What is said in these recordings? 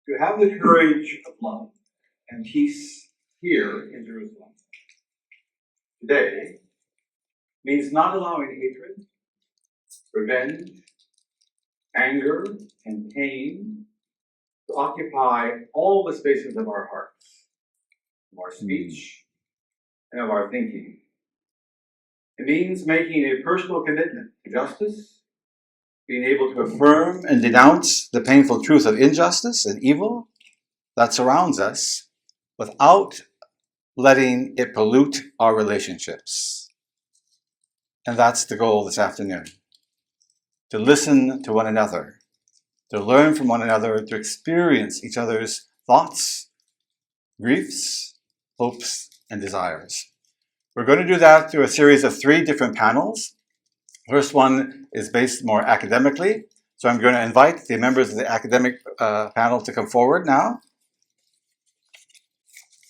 To have the courage of love and peace here in Jerusalem today means not allowing hatred, revenge, anger, and pain to occupy all the spaces of our hearts, of our speech, and of our thinking. It means making a personal commitment to justice, being able to affirm and denounce the painful truth of injustice and evil that surrounds us without letting it pollute our relationships. And that's the goal this afternoon. To listen to one another, to learn from one another, to experience each other's thoughts, griefs, hopes, and desires. We're going to do that through a series of 3 different panels. The first one is based more academically, so I'm going to invite the members of the academic panel to come forward now.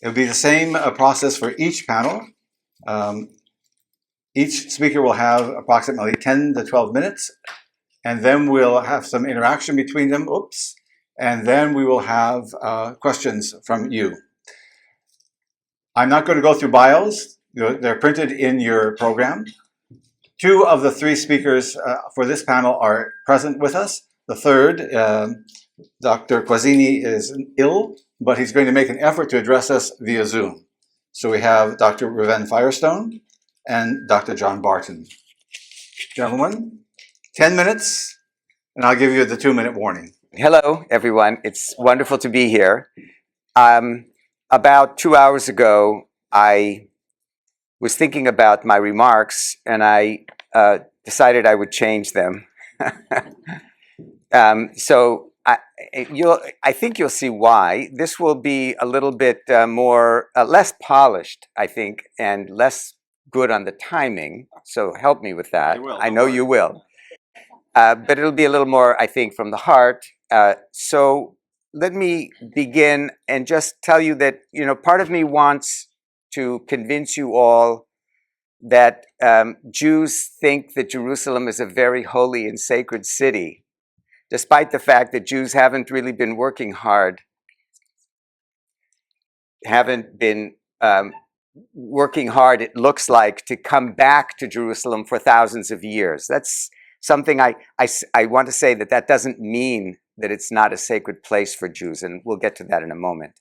It'll be the same process for each panel. Each speaker will have approximately 10 to 12 minutes, and then we'll have some interaction between them. And then we will have questions from you. I'm not going to go through bios. They're printed in your program. 2 of the 3 speakers for this panel are present with us. The third, Dr. Qazwini, is ill, but he's going to make an effort to address us via Zoom. So we have Dr. Reuven Firestone and Dr. John Barton. Gentlemen, 10 minutes, and I'll give you the 2-minute warning. Hello, everyone. It's wonderful to be here. About 2 hours ago, I was thinking about my remarks, and I decided I would change them. So I think you'll see why. This will be a little bit less polished, I think, and less good on the timing. So help me with that. I know you will. But it'll be a little more, I think, from the heart. So let me begin and just tell you that, part of me wants to convince you all that Jews think that Jerusalem is a very holy and sacred city, despite the fact that Jews haven't really been working hard, it looks like, to come back to Jerusalem for thousands of years. That's something I want to say that doesn't mean that it's not a sacred place for Jews, and we'll get to that in a moment.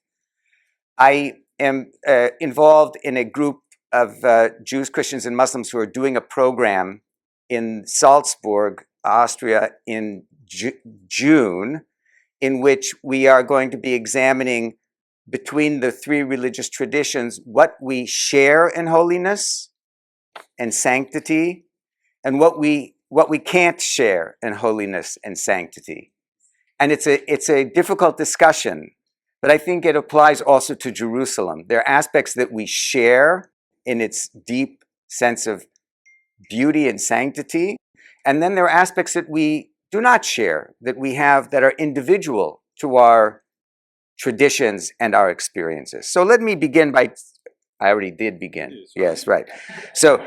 I am involved in a group of Jews, Christians, and Muslims who are doing a program in Salzburg, Austria, in June, in which we are going to be examining between the 3 religious traditions what we share in holiness and sanctity, and what we can't share in holiness and sanctity. And it's a difficult discussion, but I think it applies also to Jerusalem. There are aspects that we share in its deep sense of beauty and sanctity, and then there are aspects that we do not share, that we have that are individual to our traditions and our experiences. So let me begin by, I already did begin. Yes, right. So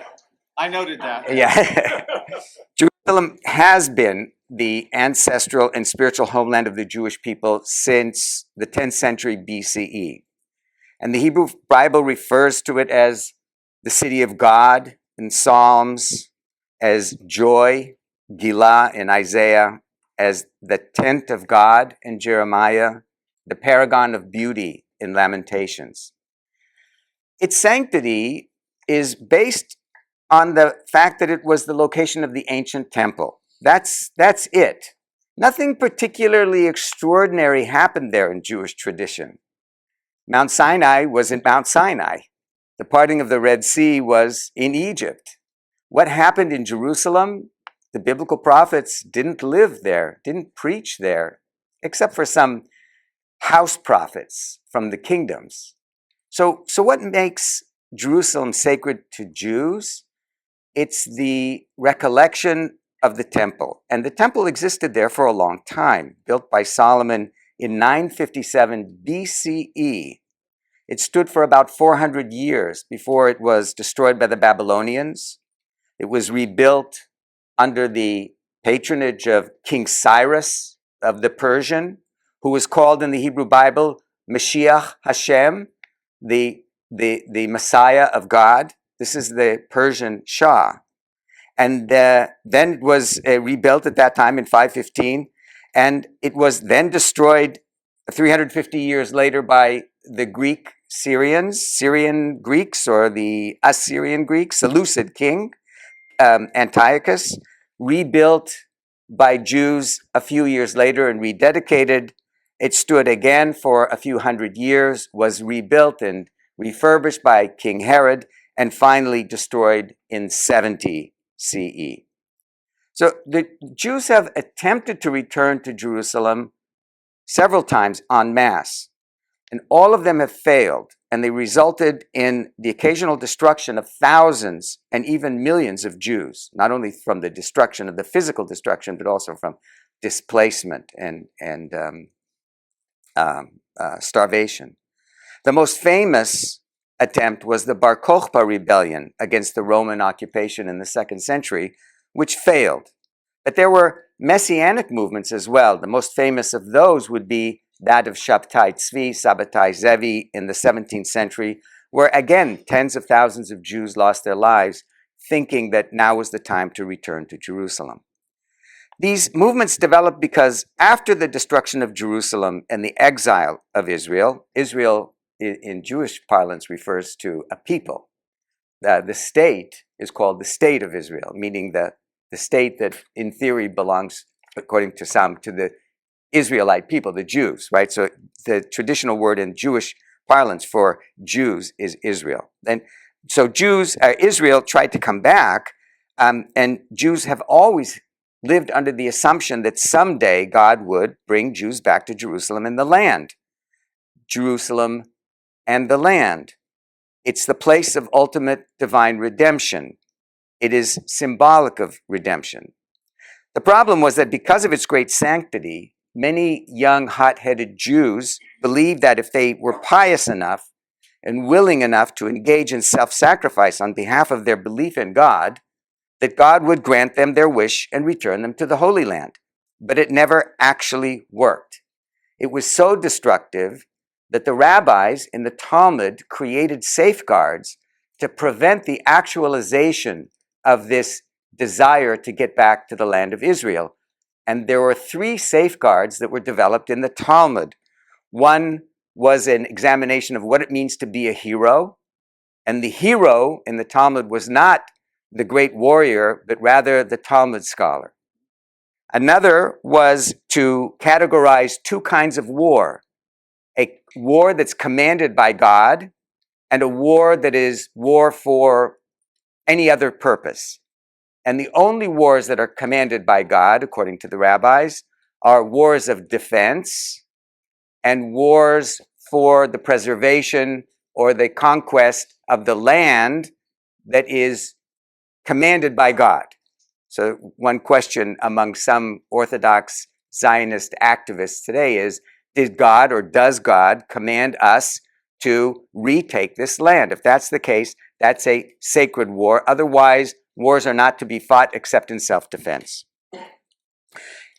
I noted that. Yeah. Jerusalem has been the ancestral and spiritual homeland of the Jewish people since the 10th century BCE. And the Hebrew Bible refers to it as the city of God in Psalms, as joy, Gilah in Isaiah, as the tent of God in Jeremiah, the paragon of beauty in Lamentations. Its sanctity is based on the fact that it was the location of the ancient temple. That's it. Nothing particularly extraordinary happened there in Jewish tradition. Mount Sinai wasn't Mount Sinai. The parting of the Red Sea was in Egypt. What happened in Jerusalem? The biblical prophets didn't live there, didn't preach there, except for some house prophets from the kingdoms. So what makes Jerusalem sacred to Jews? It's the recollection of the temple. And the temple existed there for a long time, built by Solomon in 957 BCE. It stood for about 400 years before it was destroyed by the Babylonians. It was rebuilt under the patronage of King Cyrus of the Persian, who is called in the Hebrew Bible Mashiach Hashem, the Messiah of God. This is the Persian Shah. And then it was rebuilt at that time in 515, and it was then destroyed 350 years later by the Syrian Greeks, or the Assyrian Greeks, Seleucid king, Antiochus, rebuilt by Jews a few years later and rededicated. It stood again for a few hundred years, was rebuilt and refurbished by King Herod, and finally destroyed in 70 CE. So the Jews have attempted to return to Jerusalem several times en masse, and all of them have failed, and they resulted in the occasional destruction of thousands and even millions of Jews, not only from the destruction of the physical destruction, but also from displacement and starvation. The most famous attempt was the Bar Kokhba rebellion against the Roman occupation in the 2nd century, which failed. But there were messianic movements as well. The most famous of those would be that of Shabtai Tzvi, Sabbatai Zevi in the 17th century, where again, tens of thousands of Jews lost their lives, thinking that now was the time to return to Jerusalem. These movements developed because after the destruction of Jerusalem and the exile of Israel, Israel in Jewish parlance refers to a people. The state is called the State of Israel, meaning the state that in theory belongs, according to some, to the Israelite people, the Jews, right? So the traditional word in Jewish parlance for Jews is Israel. And so Israel tried to come back, and Jews have always lived under the assumption that someday God would bring Jews back to Jerusalem and the land. Jerusalem and the land. It's the place of ultimate divine redemption. It is symbolic of redemption. The problem was that because of its great sanctity, many young, hot-headed Jews believed that if they were pious enough and willing enough to engage in self-sacrifice on behalf of their belief in God, that God would grant them their wish and return them to the Holy Land. But it never actually worked. It was so destructive that the rabbis in the Talmud created safeguards to prevent the actualization of this desire to get back to the land of Israel. And there were 3 safeguards that were developed in the Talmud. One was an examination of what it means to be a hero. And the hero in the Talmud was not the great warrior, but rather the Talmud scholar. Another was to categorize 2 kinds of war: a war that's commanded by God and a war that is war for any other purpose. And the only wars that are commanded by God, according to the rabbis, are wars of defense and wars for the preservation or the conquest of the land that is commanded by God. So one question among some Orthodox Zionist activists today is, did God or does God command us to retake this land? If that's the case, that's a sacred war. Otherwise, wars are not to be fought except in self-defense.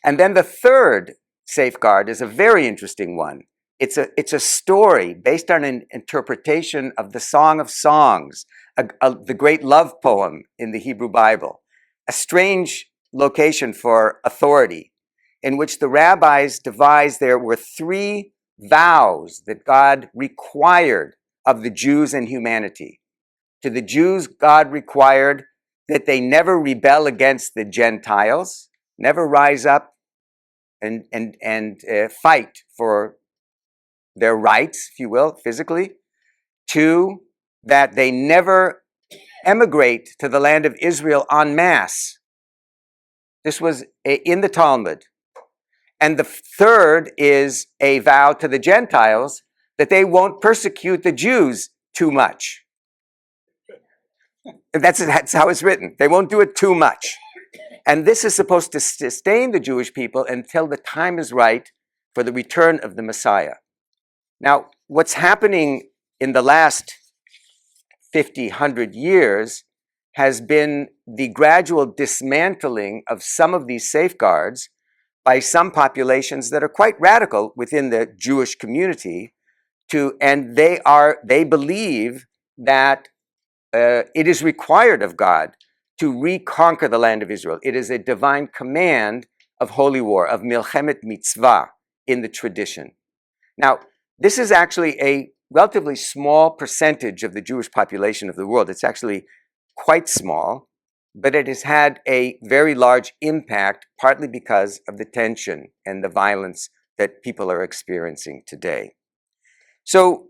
And then the third safeguard is a very interesting one. It's a story based on an interpretation of the Song of Songs, the great love poem in the Hebrew Bible, a strange location for authority, in which the rabbis devised there were 3 vows that God required of the Jews and humanity. To the Jews, God required that they never rebel against the Gentiles, never rise up and fight for their rights, if you will, physically. 2, that they never emigrate to the land of Israel en masse. This was in the Talmud. And the third is a vow to the Gentiles that they won't persecute the Jews too much. That's how it's written. They won't do it too much. And this is supposed to sustain the Jewish people until the time is right for the return of the Messiah. Now, what's happening in the last 50, 100 years has been the gradual dismantling of some of these safeguards by some populations that are quite radical within the Jewish community, and they believe that it is required of God to reconquer the land of Israel. It is a divine command of holy war, of milchemet mitzvah in the tradition. Now, this is actually a relatively small percentage of the Jewish population of the world. It's actually quite small, but it has had a very large impact, partly because of the tension and the violence that people are experiencing today. So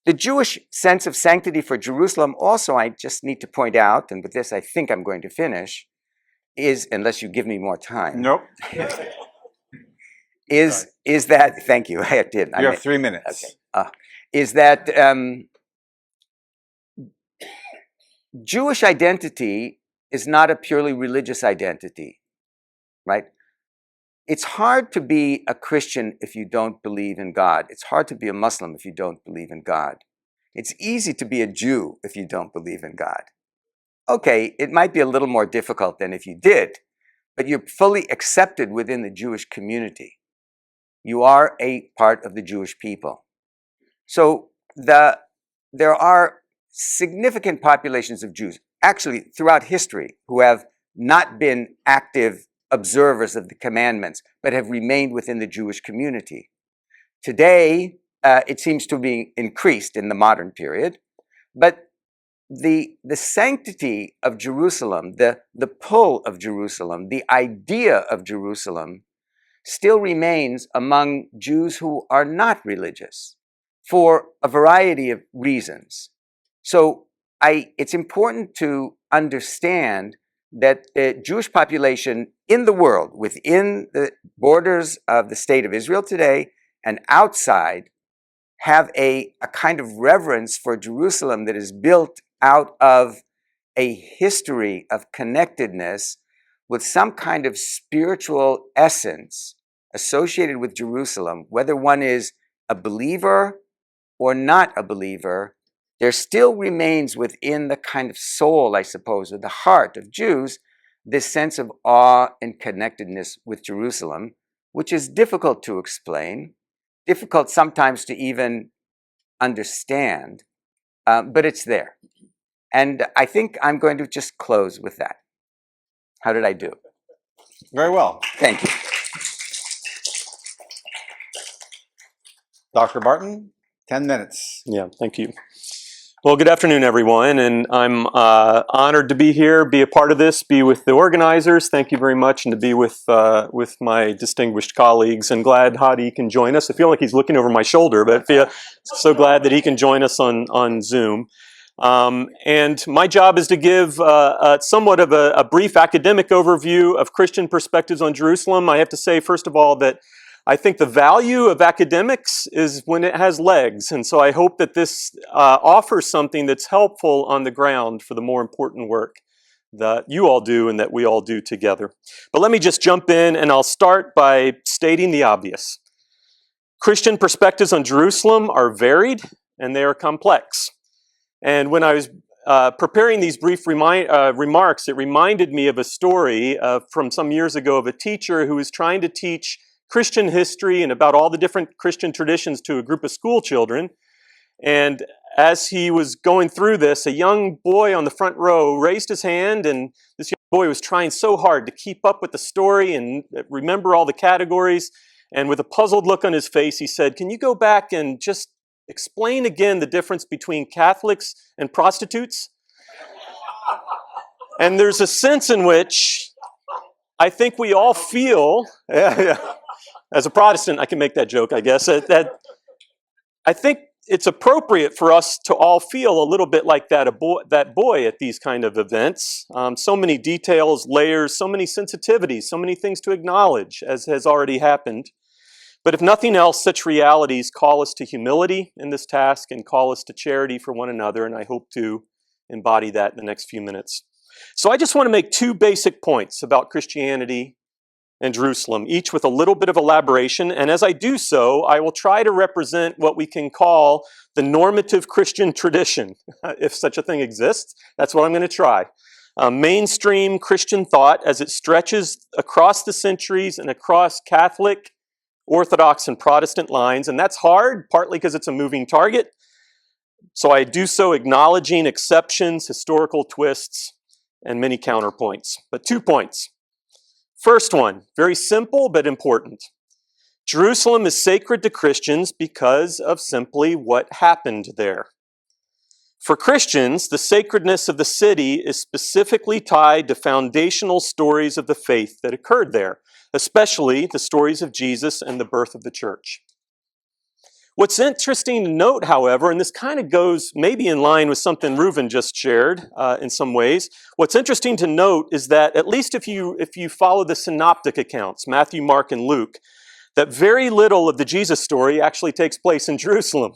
the Jewish sense of sanctity for Jerusalem also, I just need to point out, and with this I think I'm going to finish, is, unless you give me more time. Nope. Is that, thank you, I did. You have 3 minutes. Okay. Is that Jewish identity is not a purely religious identity, right? It's hard to be a Christian if you don't believe in God. It's hard to be a Muslim if you don't believe in God. It's easy to be a Jew if you don't believe in God. Okay, it might be a little more difficult than if you did, but you're fully accepted within the Jewish community. You are a part of the Jewish people. So there are significant populations of Jews, actually throughout history, who have not been active observers of the commandments, but have remained within the Jewish community. Today, it seems to be increased in the modern period, but the sanctity of Jerusalem, the pull of Jerusalem, the idea of Jerusalem still remains among Jews who are not religious for a variety of reasons. So it's important to understand that the Jewish population in the world, within the borders of the state of Israel today and outside, have a kind of reverence for Jerusalem that is built out of a history of connectedness with some kind of spiritual essence associated with Jerusalem. Whether one is a believer or not a believer, there still remains within the kind of soul, I suppose, or the heart of Jews, this sense of awe and connectedness with Jerusalem, which is difficult to explain, difficult sometimes to even understand, but it's there. And I think I'm going to just close with that. How did I do? Very well. Thank you. Dr. Barton, 10 minutes. Yeah, thank you. Well, good afternoon, everyone, and I'm honored to be here, be a part of this, be with the organizers. Thank you very much, and to be with my distinguished colleagues. And glad Hadi can join us. I feel like he's looking over my shoulder, but I feel so glad that he can join us on Zoom. And my job is to give somewhat of a brief academic overview of Christian perspectives on Jerusalem. I have to say, first of all, that I think the value of academics is when it has legs, and so I hope that this offers something that's helpful on the ground for the more important work that you all do and that we all do together. But let me just jump in, and I'll start by stating the obvious. Christian perspectives on Jerusalem are varied, and they are complex. And when I was preparing these brief remarks, it reminded me of a story from some years ago of a teacher who was trying to teach Christian history and about all the different Christian traditions to a group of school children. And as he was going through this, a young boy on the front row raised his hand, and this young boy was trying so hard to keep up with the story and remember all the categories. And with a puzzled look on his face, he said, "Can you go back and just explain again the difference between Catholics and prostitutes?" And there's a sense in which I think we all feel, as a Protestant, I can make that joke, I guess, that I think it's appropriate for us to all feel a little bit like that boy at these kind of events. So many details, layers, so many sensitivities, so many things to acknowledge, as has already happened. But if nothing else, such realities call us to humility in this task and call us to charity for one another, and I hope to embody that in the next few minutes. So I just want to make two basic points about Christianity and Jerusalem, each with a little bit of elaboration. And as I do so, I will try to represent what we can call the normative Christian tradition, if such a thing exists. That's what I'm going to try. Mainstream Christian thought, as it stretches across the centuries and across Catholic, Orthodox, and Protestant lines, and that's hard, partly because it's a moving target. So I do so acknowledging exceptions, historical twists, and many counterpoints. But 2 points. First one, very simple but important. Jerusalem is sacred to Christians because of simply what happened there. For Christians, the sacredness of the city is specifically tied to foundational stories of the faith that occurred there, especially the stories of Jesus and the birth of the church. What's interesting to note, however, and this kind of goes maybe in line with something Reuven just shared in some ways, what's interesting to note is that at least if you follow the synoptic accounts, Matthew, Mark, and Luke, that very little of the Jesus story actually takes place in Jerusalem.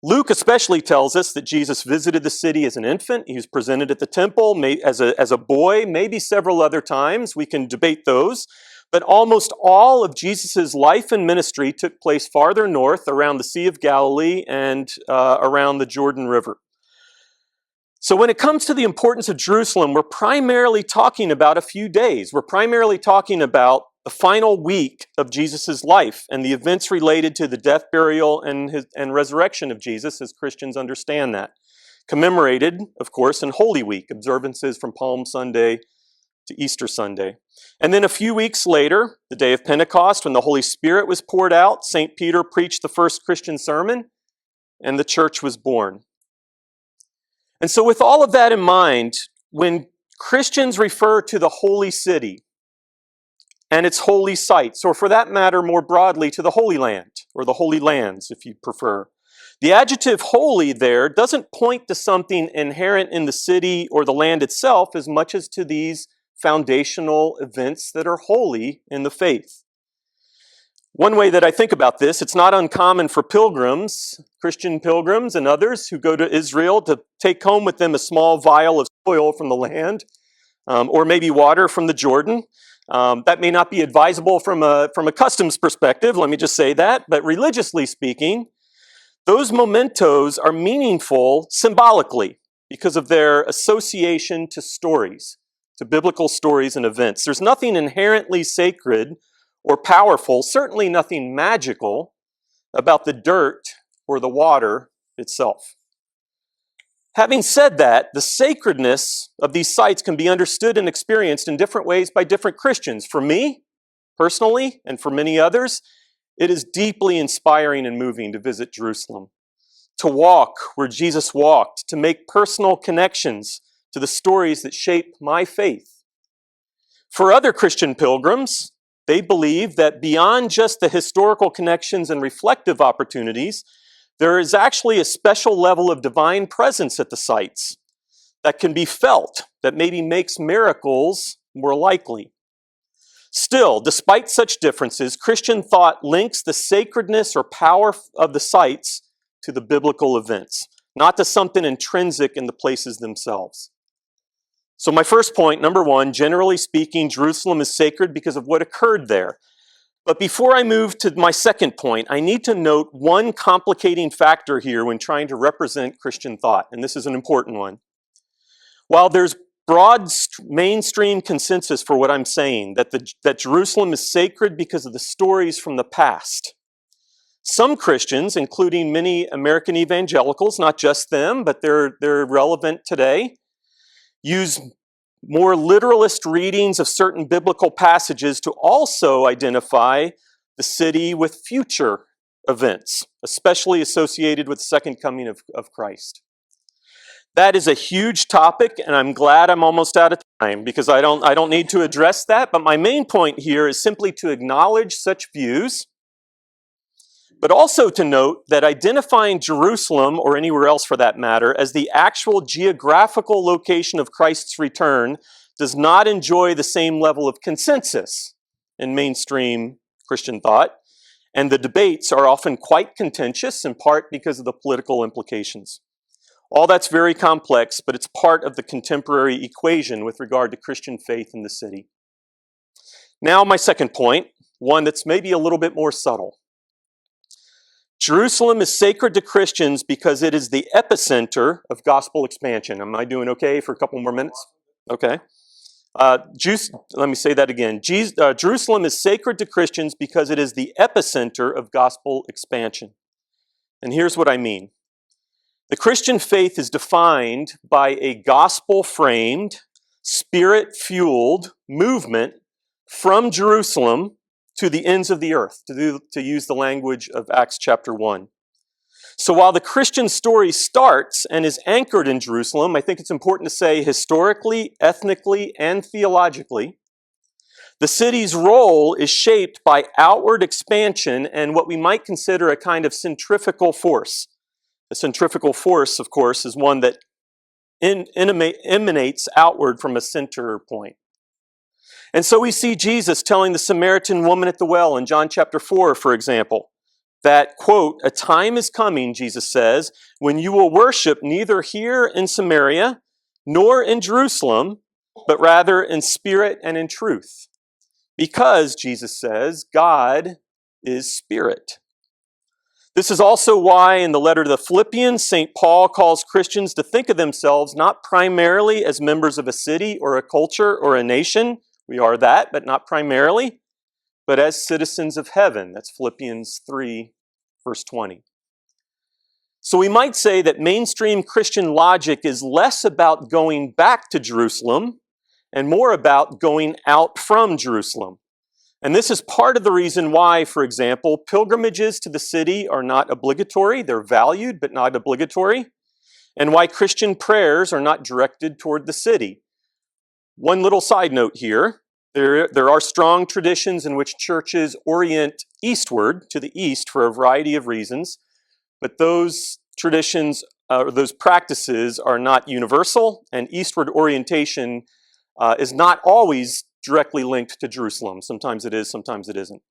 Luke especially tells us that Jesus visited the city as an infant. He was presented at the temple as a boy, maybe several other times. We can debate those. But almost all of Jesus' life and ministry took place farther north around the Sea of Galilee and around the Jordan River. So when it comes to the importance of Jerusalem, we're primarily talking about a few days. We're primarily talking about the final week of Jesus' life and the events related to the death, burial, and resurrection of Jesus, as Christians understand that. Commemorated, of course, in Holy Week, observances from Palm Sunday to Easter Sunday. And then a few weeks later, the day of Pentecost, when the Holy Spirit was poured out, St. Peter preached the first Christian sermon, and the church was born. And so with all of that in mind, when Christians refer to the holy city and its holy sites, or for that matter, more broadly, to the Holy Land, or the Holy Lands, if you prefer, the adjective holy there doesn't point to something inherent in the city or the land itself as much as to these foundational events that are holy in the faith. One way that I think about this, it's not uncommon for pilgrims, Christian pilgrims and others who go to Israel, to take home with them a small vial of soil from the land, or maybe water from the Jordan. That may not be advisable from a customs perspective, let me just say that, but religiously speaking, those mementos are meaningful symbolically because of their association to stories, to biblical stories and events. There's nothing inherently sacred or powerful, certainly nothing magical, about the dirt or the water itself. Having said that, the sacredness of these sites can be understood and experienced in different ways by different Christians. For me, personally, and for many others, it is deeply inspiring and moving to visit Jerusalem, to walk where Jesus walked, to make personal connections to the stories that shape my faith. For other Christian pilgrims, they believe that beyond just the historical connections and reflective opportunities, there is actually a special level of divine presence at the sites that can be felt, that maybe makes miracles more likely. Still, despite such differences, Christian thought links the sacredness or power of the sites to the biblical events, not to something intrinsic in the places themselves. So my first point, number one, generally speaking, Jerusalem is sacred because of what occurred there. But before I move to my second point, I need to note one complicating factor here when trying to represent Christian thought, and this is an important one. While there's broad mainstream consensus for what I'm saying, that Jerusalem is sacred because of the stories from the past, some Christians, including many American evangelicals, not just them, but they're relevant today, use more literalist readings of certain biblical passages to also identify the city with future events, especially associated with the second coming of Christ. That is a huge topic, and I'm glad I'm almost out of time because I don't need to address that, but my main point here is simply to acknowledge such views, but also to note that identifying Jerusalem, or anywhere else for that matter, as the actual geographical location of Christ's return does not enjoy the same level of consensus in mainstream Christian thought, and the debates are often quite contentious, in part because of the political implications. All that's very complex, but it's part of the contemporary equation with regard to Christian faith in the city. Now my second point, one that's maybe a little bit more subtle. Jerusalem is sacred to Christians because it is the epicenter of gospel expansion. Am I doing okay for a couple more minutes? Okay. Let me say that again. Jerusalem is sacred to Christians because it is the epicenter of gospel expansion. And here's what I mean. The Christian faith is defined by a gospel-framed, spirit-fueled movement from Jerusalem to the ends of the earth, to use the language of Acts chapter 1. So while the Christian story starts and is anchored in Jerusalem, I think it's important to say historically, ethnically, and theologically, the city's role is shaped by outward expansion and what we might consider a kind of centrifugal force. The centrifugal force, of course, is one that emanates outward from a center point. And so we see Jesus telling the Samaritan woman at the well in John chapter 4, for example, that, quote, a time is coming, Jesus says, when you will worship neither here in Samaria nor in Jerusalem, but rather in spirit and in truth. Because, Jesus says, God is spirit. This is also why in the letter to the Philippians, St. Paul calls Christians to think of themselves not primarily as members of a city or a culture or a nation. We are that, but not primarily, but as citizens of heaven. That's Philippians 3, verse 20. So we might say that mainstream Christian logic is less about going back to Jerusalem and more about going out from Jerusalem. And this is part of the reason why, for example, pilgrimages to the city are not obligatory. They're valued, but not obligatory. And why Christian prayers are not directed toward the city. One little side note here. There are strong traditions in which churches orient eastward, to the east, for a variety of reasons. But those traditions, those practices are not universal, and eastward orientation is not always directly linked to Jerusalem. Sometimes it is, sometimes it isn't.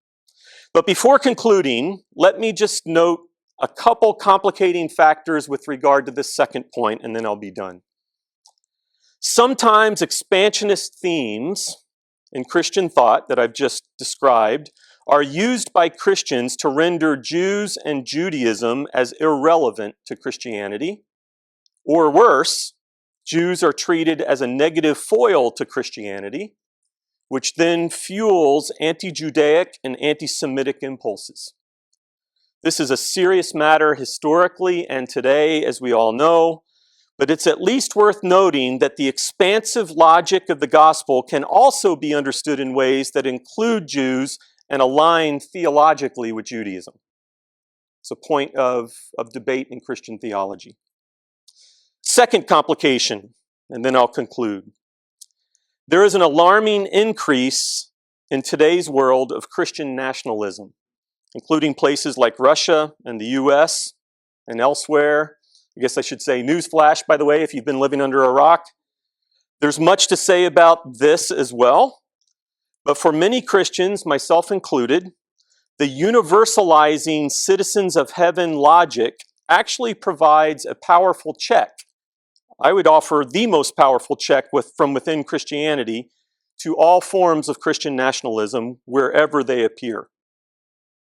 But before concluding, let me just note a couple complicating factors with regard to this second point, and then I'll be done. Sometimes expansionist themes in Christian thought that I've just described are used by Christians to render Jews and Judaism as irrelevant to Christianity. Or worse, Jews are treated as a negative foil to Christianity, which then fuels anti-Judaic and anti-Semitic impulses. This is a serious matter historically and today, as we all know, but it's at least worth noting that the expansive logic of the gospel can also be understood in ways that include Jews and align theologically with Judaism. It's a point of debate in Christian theology. Second complication, and then I'll conclude. There is an alarming increase in today's world of Christian nationalism, including places like Russia and the US and elsewhere. I guess I should say newsflash, by the way, if you've been living under a rock. There's much to say about this as well. But for many Christians, myself included, the universalizing citizens of heaven logic actually provides a powerful check. I would offer the most powerful check from within Christianity to all forms of Christian nationalism wherever they appear.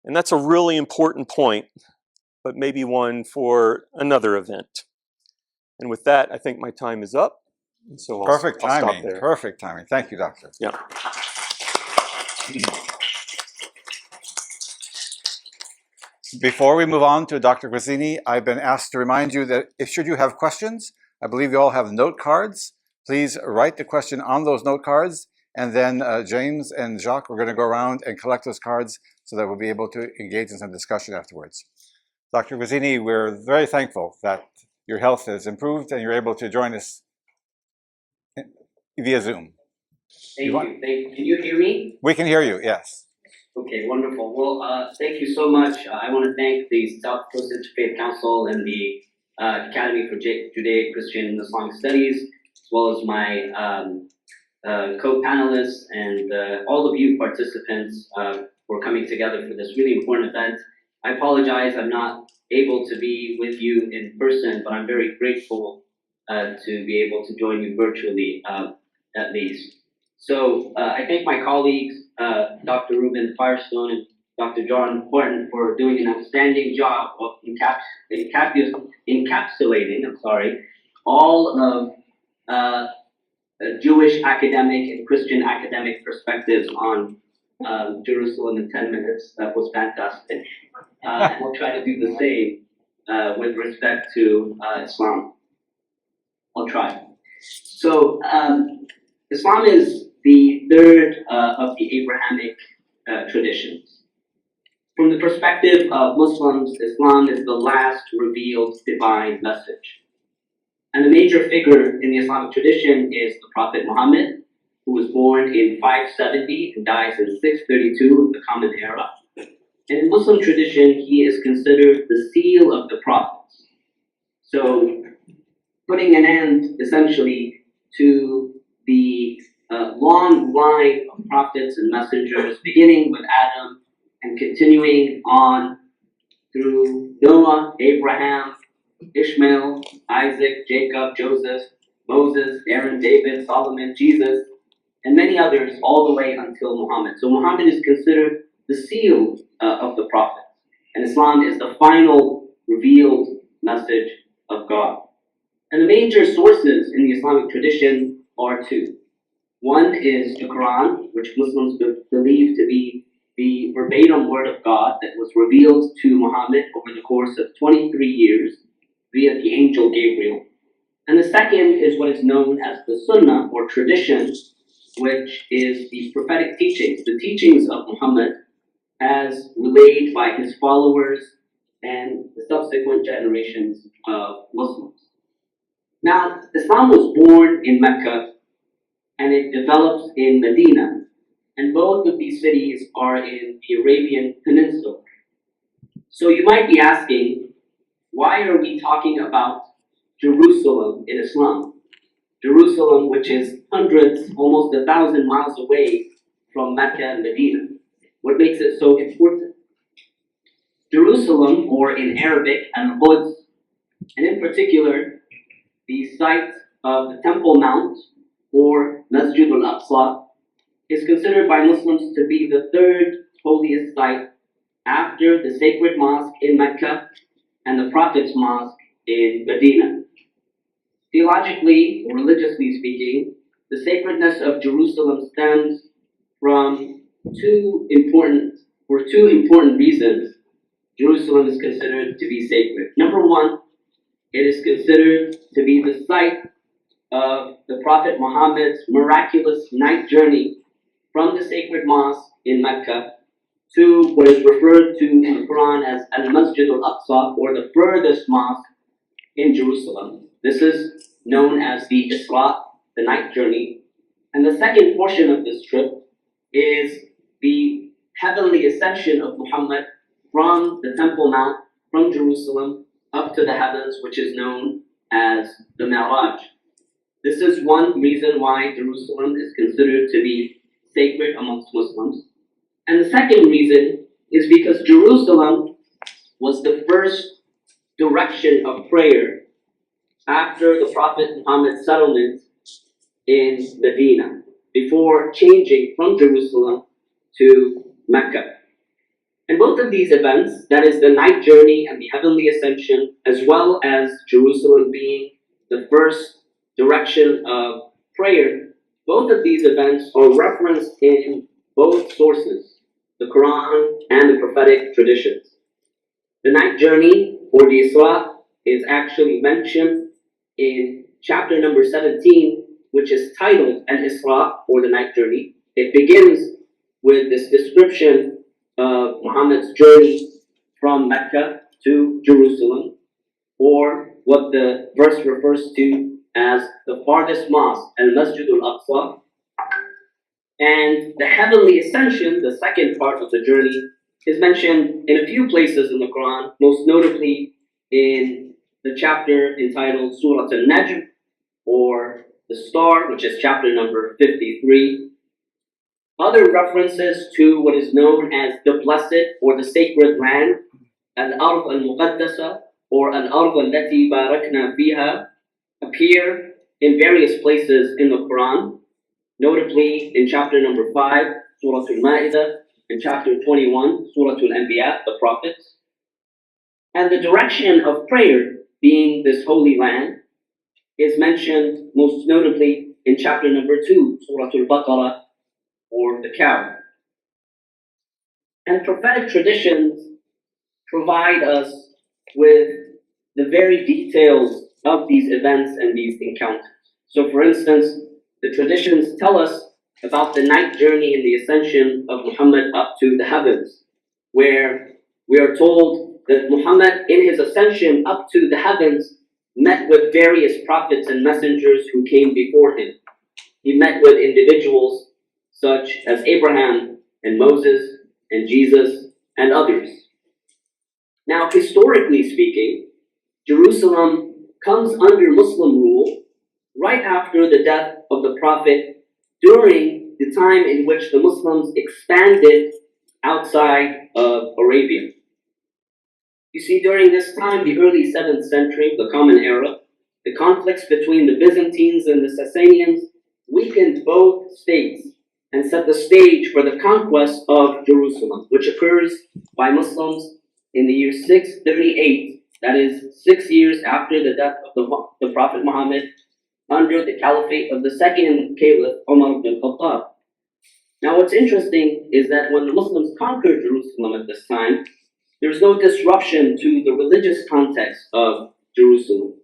And that's a really important point, but maybe one for another event. And with that, I think my time is up. So I'll Perfect stop timing. there. Perfect timing. Thank you, Doctor. Yeah. Before we move on to Dr. Qazwini, I've been asked to remind you that should you have questions, I believe you all have note cards. Please write the question on those note cards, and then James and Jacques are going to go around and collect those cards so that we'll be able to engage in some discussion afterwards. Dr. Qazwini, we're very thankful that your health has improved and you're able to join us via Zoom. Thank you. Can you hear me? We can hear you, yes. Okay, wonderful. Well, thank you so much. I want to thank the South Coast Interfaith Council and the Academy for Judeo-Christian and Islamic Studies, as well as my co-panelists and all of you participants for coming together for this really important event. I apologize I'm not able to be with you in person, but I'm very grateful to be able to join you virtually at least. So I thank my colleagues, Dr. Reuven, Firestone, and Dr. John Barton for doing an outstanding job of encapsulating all of Jewish academic and Christian academic perspectives on Jerusalem in 10 minutes. That was fantastic. And we'll try to do the same with respect to Islam. I'll try. So, Islam is the third of the Abrahamic traditions. From the perspective of Muslims, Islam is the last revealed divine message. And the major figure in the Islamic tradition is the Prophet Muhammad, who was born in 570 and dies in 632 of the Common Era. And in Muslim tradition, he is considered the seal of the prophets. So, putting an end, essentially, to the long line of prophets and messengers, beginning with Adam and continuing on through Noah, Abraham, Ishmael, Isaac, Jacob, Joseph, Moses, Aaron, David, Solomon, Jesus, and many others, all the way until Muhammad. So Muhammad is considered the seal of the prophets, and Islam is the final revealed message of God. And the major sources in the Islamic tradition are two. One is the Quran, which Muslims believe to be the verbatim word of God that was revealed to Muhammad over the course of 23 years via the angel Gabriel. And the second is what is known as the Sunnah, or tradition, which is the prophetic teachings, the teachings of Muhammad as relayed by his followers and the subsequent generations of Muslims. Now, Islam was born in Mecca and it develops in Medina, and both of these cities are in the Arabian Peninsula. So you might be asking, why are we talking about Jerusalem in Islam? Jerusalem, which is hundreds, almost 1,000 miles away from Mecca and Medina. What makes it so important? Jerusalem, or in Arabic, Al-Quds, and in particular, the site of the Temple Mount, or Masjid al-Aqsa, is considered by Muslims to be the third holiest site after the sacred mosque in Mecca and the Prophet's mosque in Medina. Theologically, or religiously speaking, the sacredness of Jerusalem stems from two important reasons Jerusalem is considered to be sacred. Number one, it is considered to be the site of the Prophet Muhammad's miraculous night journey from the sacred mosque in Mecca to what is referred to in the Quran as Al-Masjid al-Aqsa, or the furthest mosque in Jerusalem. This is known as the Isra, the night journey. And the second portion of this trip is the heavenly ascension of Muhammad from the Temple Mount, from Jerusalem, up to the heavens, which is known as the Mi'raj. This is one reason why Jerusalem is considered to be sacred amongst Muslims. And the second reason is because Jerusalem was the first direction of prayer after the Prophet Muhammad's settlement in Medina, before changing from Jerusalem to Mecca. And both of these events, that is the night journey and the heavenly ascension, as well as Jerusalem being the first direction of prayer, both of these events are referenced in both sources, the Quran and the prophetic traditions. The night journey, or the Isra, is actually mentioned in chapter number 17, which is titled Al-Isra, or the night journey. It begins with this description of Muhammad's journey from Mecca to Jerusalem, or what the verse refers to as the farthest mosque, Al-Masjid al-Aqsa. And the heavenly ascension, the second part of the journey, is mentioned in a few places in the Quran, most notably in the chapter entitled Surah Al-Najm, or the Star, which is chapter number 53. Other references to what is known as the blessed, or the sacred land, Al-Ard al-Muqaddasa, or Al-Ard al-Lati Barakna Fiha, appear in various places in the Quran, notably in chapter number 5, Surah Al-Ma'idah, in chapter 21, Surah Al-Anbiya, the prophets, and the direction of prayer, being this holy land, is mentioned most notably in chapter number 2, Surah Al-Baqarah, or the cow. And prophetic traditions provide us with the very details of these events and these encounters. So, for instance, the traditions tell us about the night journey and the ascension of Muhammad up to the heavens, where we are told that Muhammad, in his ascension up to the heavens, met with various prophets and messengers who came before him. He met with individuals such as Abraham and Moses and Jesus and others. Now, historically speaking, Jerusalem comes under Muslim rule right after the death of the Prophet, during the time in which the Muslims expanded outside of Arabia. You see, during this time, the early 7th century, the Common Era, the conflicts between the Byzantines and the Sasanians weakened both states and set the stage for the conquest of Jerusalem, which occurs by Muslims in the year 638, that is 6 years after the death of the Prophet Muhammad, under the caliphate of the second caliph, Umar ibn Khattab. Now, what's interesting is that when the Muslims conquered Jerusalem at this time, there's no disruption to the religious context of Jerusalem.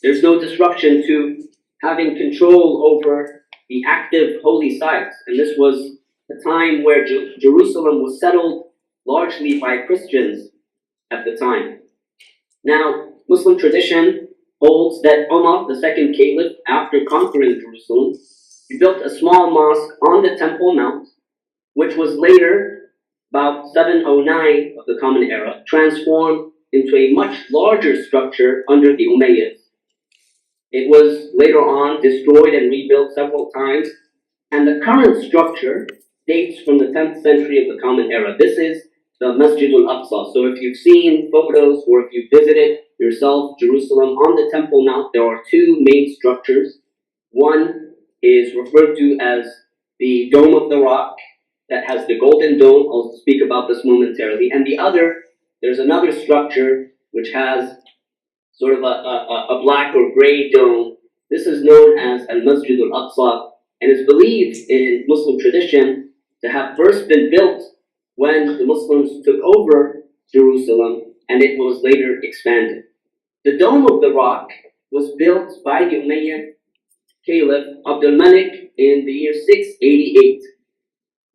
There's no disruption to having control over the active holy sites. And this was a time where Jerusalem was settled largely by Christians at the time. Now, Muslim tradition holds that Umar, the second caliph, after conquering Jerusalem, he built a small mosque on the Temple Mount, which was later, about 709 of the Common Era, transformed into a much larger structure under the Umayyads. It was later on destroyed and rebuilt several times, and the current structure dates from the 10th century of the Common Era. This is the Masjid al-Aqsa. So if you've seen photos or if you visited yourself Jerusalem on the Temple Mount, there are two main structures. One is referred to as the Dome of the Rock, that has the golden dome. I'll speak about this momentarily. And the other, there's another structure which has sort of a black or gray dome. This is known as Al-Masjid al-Aqsa, and is believed in Muslim tradition to have first been built when the Muslims took over Jerusalem, and it was later expanded. The Dome of the Rock was built by the Umayyad Caliph Abdul Malik in the year 688.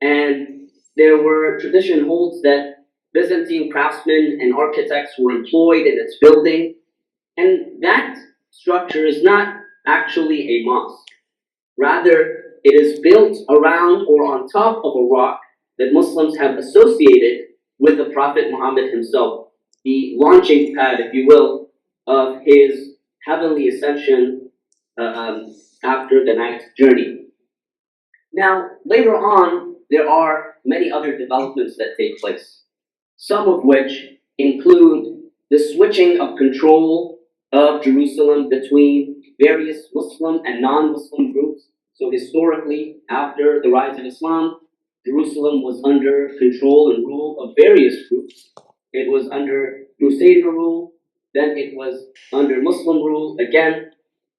And tradition holds that Byzantine craftsmen and architects were employed in its building. And that structure is not actually a mosque. Rather, it is built around or on top of a rock that Muslims have associated with the Prophet Muhammad himself, the launching pad, if you will, of his heavenly ascension after the night journey. Now, later on, there are many other developments that take place, some of which include the switching of control of Jerusalem between various Muslim and non-Muslim groups. So historically, after the rise of Islam, Jerusalem was under control and rule of various groups. It was under Crusader rule, then it was under Muslim rule, again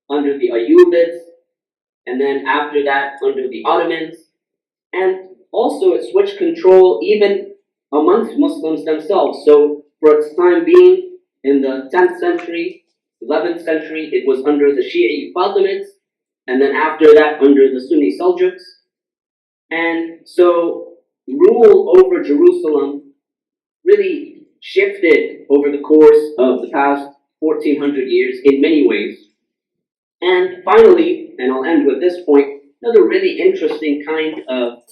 under the Ayyubids, and then after that under the Ottomans. And also it switched control even amongst Muslims themselves. So for its time being, in the 10th century, 11th century, it was under the Shi'i Fatimids, and then after that under the Sunni Seljuks. And so rule over Jerusalem really shifted over the course of the past 1400 years in many ways. And finally, and I'll end with this point, another really interesting kind of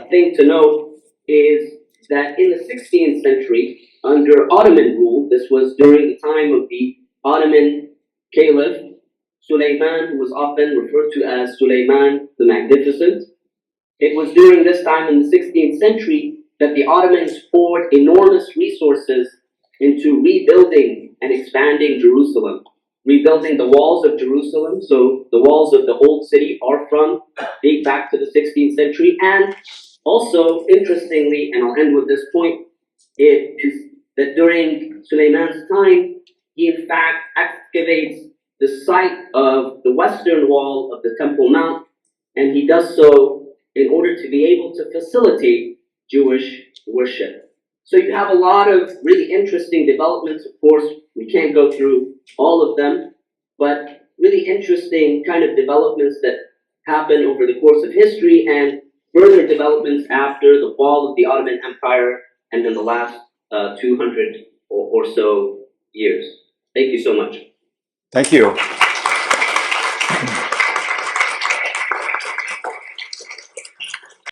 thing to note is that in the 16th century, under Ottoman rule, this was during the time of the Ottoman Caliph, Suleiman, who was often referred to as Suleiman the Magnificent. It was during this time in the 16th century that the Ottomans poured enormous resources into rebuilding and expanding Jerusalem, rebuilding the walls of Jerusalem. So the walls of the old city date back to the 16th century, and Also, interestingly, and I'll end with this point, it is that during Suleiman's time, he in fact excavates the site of the western wall of the Temple Mount, and he does so in order to be able to facilitate Jewish worship. So you have a lot of really interesting developments. Of course, we can't go through all of them, but really interesting kind of developments that happen over the course of history and further developments after the fall of the Ottoman Empire and in the last 200 or so years. Thank you so much. Thank you.